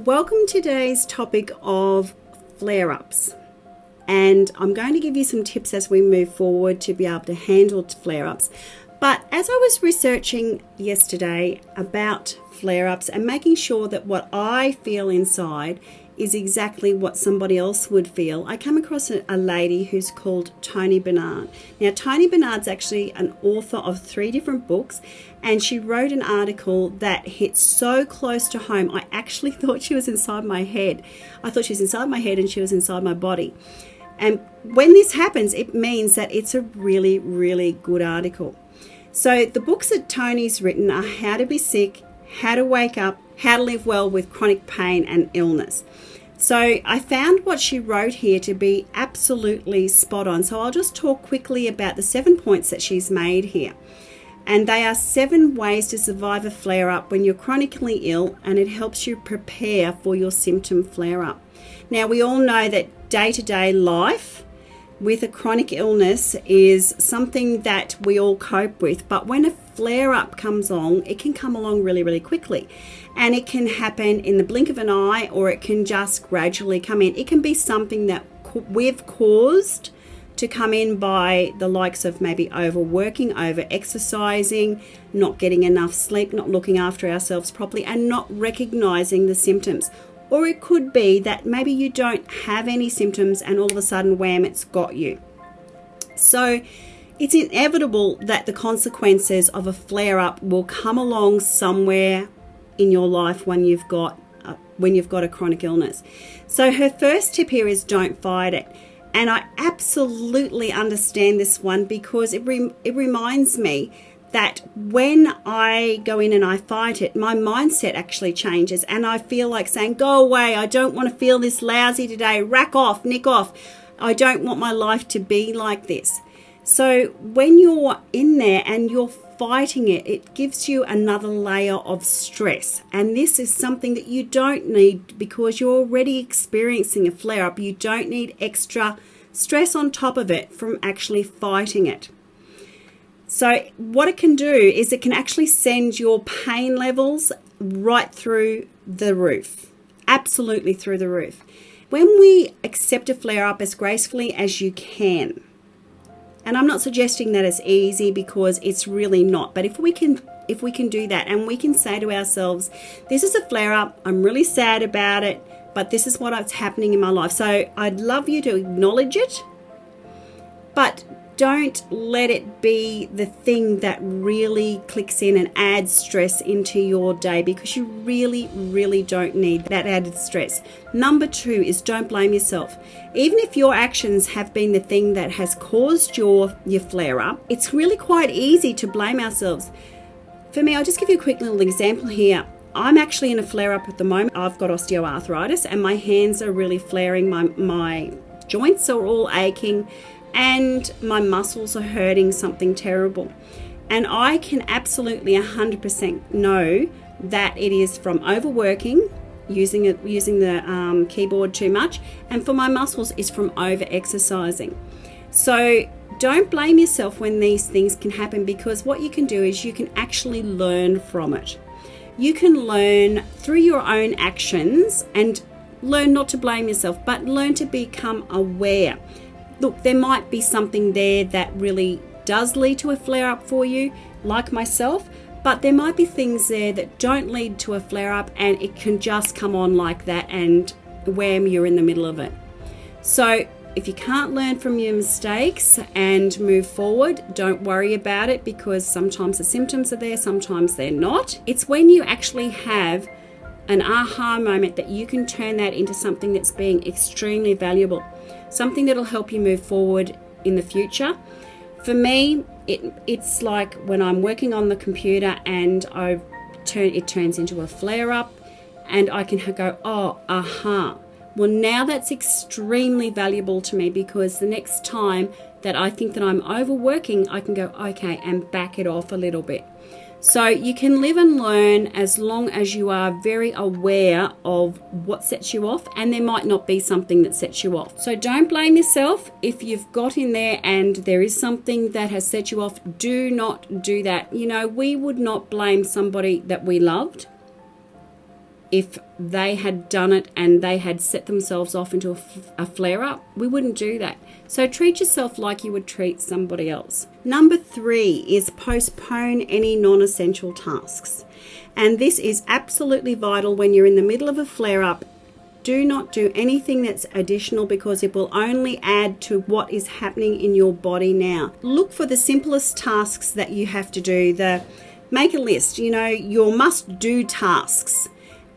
Welcome to today's topic of flare-ups, and I'm going to give you some tips as we move forward to be able to handle flare-ups. But as I was researching yesterday about flare-ups and making sure that what I feel inside is exactly what somebody else would feel, I came across a lady who's called Toni Bernard. Now, Toni Bernard's actually an author of 3 different books, and she wrote an article that hit so close to home. I actually thought she was inside my head. I thought she was inside my head and she was inside my body. And when this happens, it means that it's a really, really good article. So the books that Toni's written are How to Be Sick, How to Wake Up, How to Live Well with Chronic Pain and Illness. So I found what she wrote here to be absolutely spot on. So I'll just talk quickly about the 7 points that she's made here. And they are 7 ways to survive a flare-up when you're chronically ill, and it helps you prepare for your symptom flare-up. Now, we all know that day-to-day life with a chronic illness is something that we all cope with, but when a flare-up comes along, it can come along really, really quickly. And it can happen in the blink of an eye, or it can just gradually come in. It can be something that we've caused to come in by the likes of maybe overworking, over-exercising, not getting enough sleep, not looking after ourselves properly, and not recognizing the symptoms. Or it could be that maybe you don't have any symptoms and all of a sudden, wham, it's got you. So it's inevitable that the consequences of a flare-up will come along somewhere in your life when you've got a chronic illness. So her first tip here is don't fight it. And I absolutely understand this one because it reminds me that when I go in and I fight it, my mindset actually changes and I feel like saying, go away, I don't want to feel this lousy today, rack off, nick off. I don't want my life to be like this. So when you're in there and you're fighting it, it gives you another layer of stress. And this is something that you don't need because you're already experiencing a flare-up. You don't need extra stress on top of it from actually fighting it. So what it can do is it can actually send your pain levels right through the roof, absolutely through the roof. When we accept a flare-up as gracefully as you can, and I'm not suggesting that it's easy because it's really not, but if we can do that and we can say to ourselves, this is a flare-up, I'm really sad about it, but this is what's happening in my life. So I'd love you to acknowledge it, but don't let it be the thing that really clicks in and adds stress into your day because you really, really don't need that added stress. Number 2 is don't blame yourself. Even if your actions have been the thing that has caused your flare-up, it's really quite easy to blame ourselves. For me, I'll just give you a quick little example here. I'm actually in a flare-up at the moment. I've got osteoarthritis and my hands are really flaring. My joints are all aching and my muscles are hurting something terrible. And I can absolutely 100% know that it is from overworking, using the keyboard too much, and for my muscles it's from over-exercising. So don't blame yourself when these things can happen because what you can do is you can actually learn from it. You can learn through your own actions and learn not to blame yourself, but learn to become aware. Look, there might be something there that really does lead to a flare-up for you, like myself, but there might be things there that don't lead to a flare-up and it can just come on like that and wham, you're in the middle of it. So if you can't learn from your mistakes and move forward, don't worry about it because sometimes the symptoms are there, sometimes they're not. It's when you actually have an aha moment that you can turn that into something that's being extremely valuable, something that'll help you move forward in the future. For me, it's like when I'm working on the computer and it turns into a flare-up and I can go, oh, aha. Well, now that's extremely valuable to me because the next time that I think that I'm overworking, I can go, okay, and back it off a little bit. So you can live and learn as long as you are very aware of what sets you off, and there might not be something that sets you off. So don't blame yourself if you've got in there and there is something that has set you off. Do not do that. You know, we would not blame somebody that we loved if they had done it and they had set themselves off into a flare-up, we wouldn't do that. So treat yourself like you would treat somebody else. Number 3 is postpone any non-essential tasks. And this is absolutely vital when you're in the middle of a flare-up. Do not do anything that's additional because it will only add to what is happening in your body now. Look for the simplest tasks that you have to do. Make a list, your must-do tasks.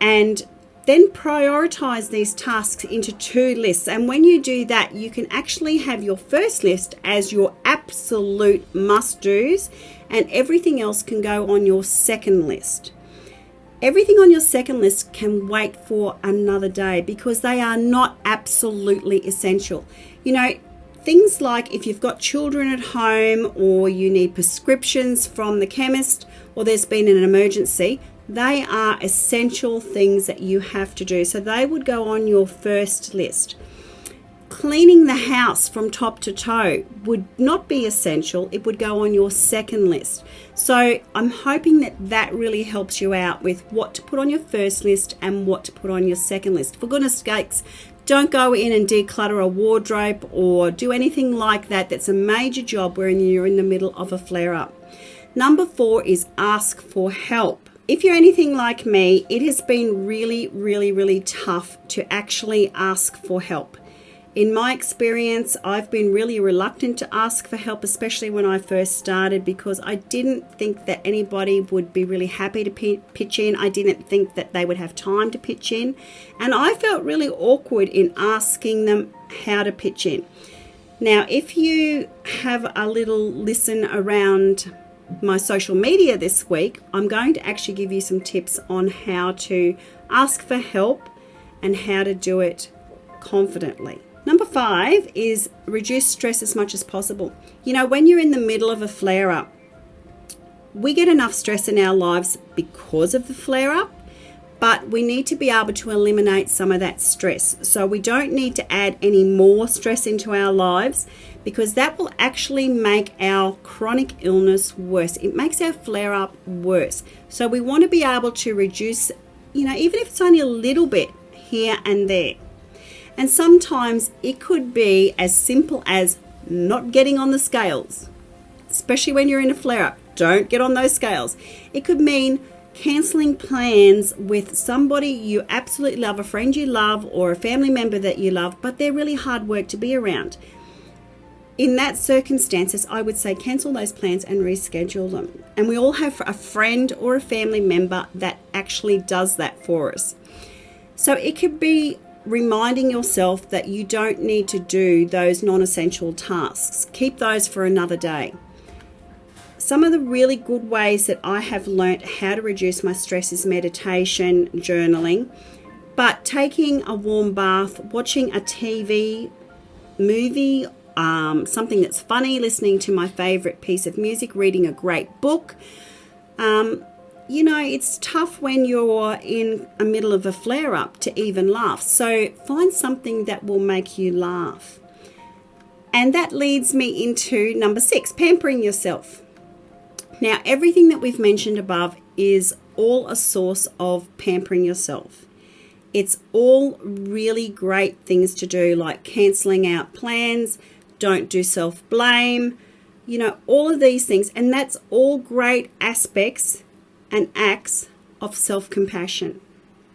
And then prioritize these tasks into 2 lists. And when you do that, you can actually have your first list as your absolute must-dos, and everything else can go on your second list. Everything on your second list can wait for another day because they are not absolutely essential. Things like if you've got children at home or you need prescriptions from the chemist or there's been an emergency, they are essential things that you have to do. So they would go on your first list. Cleaning the house from top to toe would not be essential. It would go on your second list. So I'm hoping that really helps you out with what to put on your first list and what to put on your second list. For goodness sakes, don't go in and declutter a wardrobe or do anything like that. That's a major job when you're in the middle of a flare-up. Number 4 is ask for help. If you're anything like me, it has been really, really, really tough to actually ask for help. In my experience, I've been really reluctant to ask for help, especially when I first started, because I didn't think that anybody would be really happy to pitch in. I didn't think that they would have time to pitch in. And I felt really awkward in asking them how to pitch in. Now, if you have a little listen around my social media this week, I'm going to actually give you some tips on how to ask for help and how to do it confidently. Number 5 is reduce stress as much as possible. When you're in the middle of a flare-up, we get enough stress in our lives because of the flare-up, but we need to be able to eliminate some of that stress. So we don't need to add any more stress into our lives because that will actually make our chronic illness worse. It makes our flare-up worse. So we want to be able to reduce, even if it's only a little bit here and there. And sometimes it could be as simple as not getting on the scales, especially when you're in a flare-up. Don't get on those scales. It could mean cancelling plans with somebody you absolutely love, a friend you love or a family member that you love, but they're really hard work to be around. In that circumstances, I would say cancel those plans and reschedule them. And we all have a friend or a family member that actually does that for us. So it could be reminding yourself that you don't need to do those non-essential tasks. Keep those for another day. Some of the really good ways that I have learnt how to reduce my stress is meditation, journaling, but taking a warm bath, watching a TV, movie, something that's funny, listening to my favourite piece of music, reading a great book. It's tough when you're in the middle of a flare-up to even laugh. So find something that will make you laugh. And that leads me into number 6, pampering yourself. Now, everything that we've mentioned above is all a source of pampering yourself. It's all really great things to do, like cancelling out plans, don't do self-blame, all of these things. And that's all great aspects and acts of self-compassion,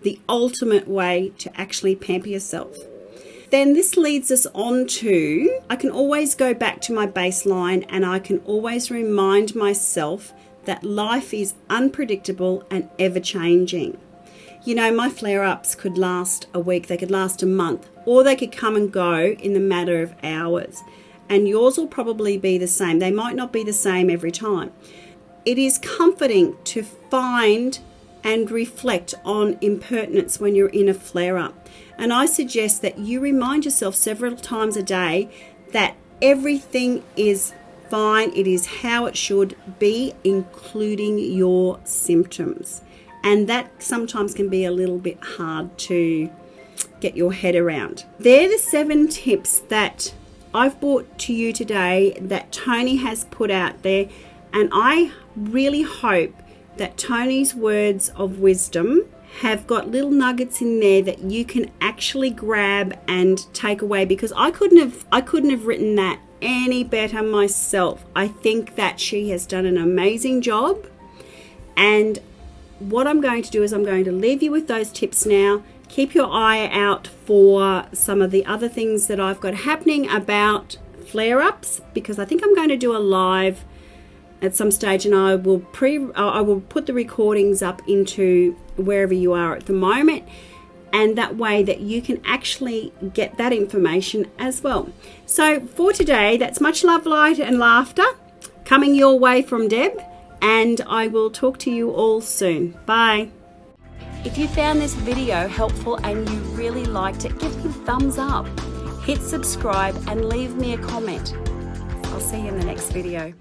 the ultimate way to actually pamper yourself. Then this leads us on to, I can always go back to my baseline and I can always remind myself that life is unpredictable and ever-changing. My flare-ups could last a week, they could last a month, or they could come and go in the matter of hours. And yours will probably be the same. They might not be the same every time. It is comforting to find and reflect on impertinence when you're in a flare-up. And I suggest that you remind yourself several times a day that everything is fine. It is how it should be, including your symptoms. And that sometimes can be a little bit hard to get your head around. They're the 7 tips that I've brought to you today that Tony has put out there. And I really hope that Tony's words of wisdom have got little nuggets in there that you can actually grab and take away, because I couldn't have written that any better myself. I think that she has done an amazing job, and what I'm going to do is I'm going to leave you with those tips now. Keep your eye out for some of the other things that I've got happening about flare-ups, because I think I'm going to do a live at some stage, and I will put the recordings up into wherever you are at the moment, and that way that you can actually get that information as well. So for today, that's much love, light and laughter coming your way from Deb, and I will talk to you all soon. Bye. If you found this video helpful and you really liked it, give me a thumbs up, hit subscribe and leave me a comment. I'll see you in the next video.